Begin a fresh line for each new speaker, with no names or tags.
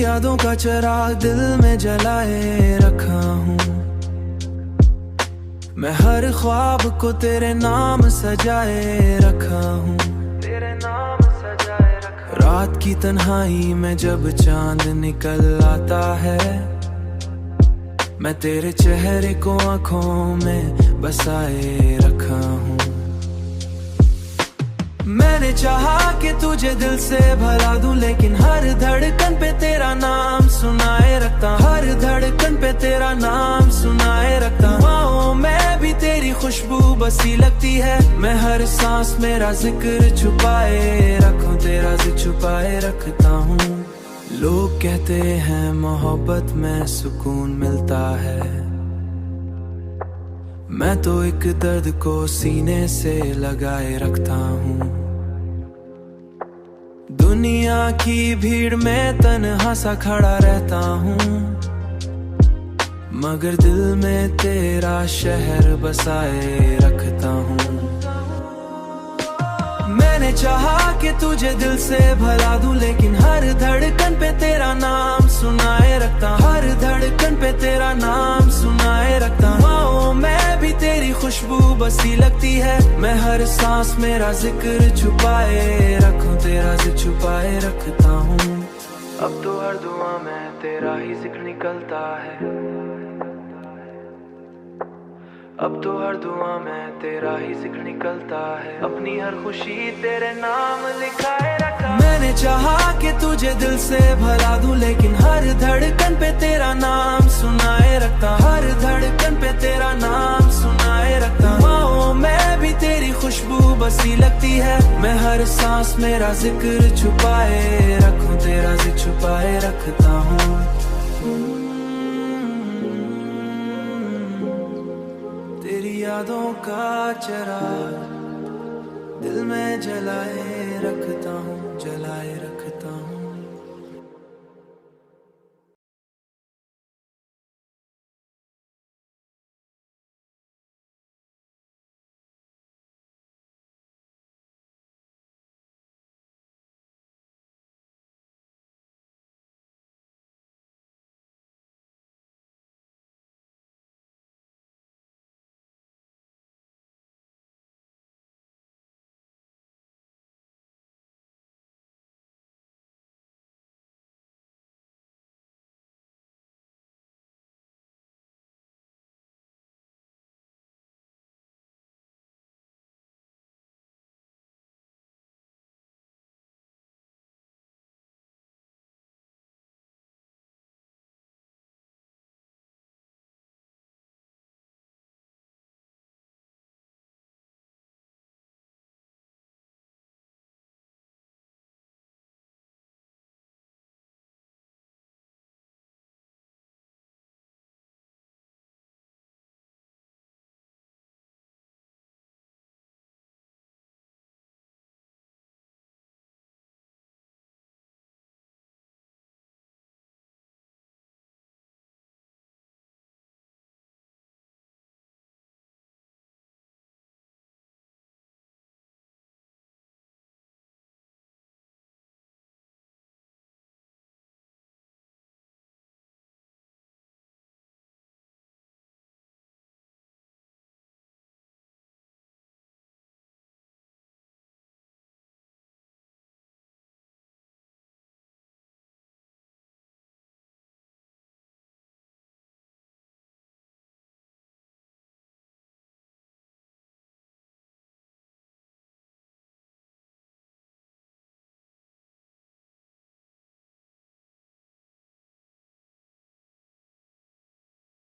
यादों का चिराग दिल में जलाए रखा हूँ। मैं हर ख्वाब को तेरे नाम सजाए रखा हूँ। तेरे नाम सजाए रखा। रात की तन्हाई में जब चांद निकल आता है, मैं तेरे चेहरे को आंखों में बसाए रखा हूँ। मैंने चाहा कि तुझे दिल से भला दूं, लेकिन हर धड़कन पे तेरा नाम सुनाए रखता। हर धड़कन पे तेरा नाम सुनाए रखता। हवाओं में भी तेरी खुशबू बसी लगती है। मैं हर सांस मेरा जिक्र छुपाए रखूं, तेरा जिक्र छुपाए रखता हूँ। लोग कहते हैं मोहब्बत में सुकून मिलता है, मैं तो एक दर्द को सीने से लगाए रखता हूँ। दुनिया की भीड़ में तन्हा सा खड़ा रहता हूँ, मगर दिल में तेरा शहर बसाए रखता हूँ। मैंने चाहा कि तुझे दिल से भला दूं, लेकिन हर धड़कन पे तेरा नाम सुनाए रखता। हर धड़कन पे तेरा नाम सुनाए रखता। हवाओं में भी तेरी खुशबू बसी लगती है। मैं हर सांस मेरा जिक्र छुपाए रखूं, तेरा जिक्र छुपाए रखता हूँ। अब तो हर दुआ में तेरा ही जिक्र निकलता है। अब तो हर दुआ में तेरा ही जिक्र निकलता है। अपनी हर खुशी तेरे नाम लिखाए रखा। मैंने चाहा कि तुझे दिल से भला दूं, लेकिन हर धड़कन पे तेरा नाम सुनाए रखता। हर धड़कन पे तेरा नाम सुनाए रखता। हवाओं में भी तेरी खुशबू बसी लगती है। मैं हर सांस मेरा जिक्र छुपाए रखूं, तेरा जिक्र छुपाए रखता हूँ। तेरी यादों का चिराग दिल में जलाए रखता हूँ, जलाए रखता हूँ।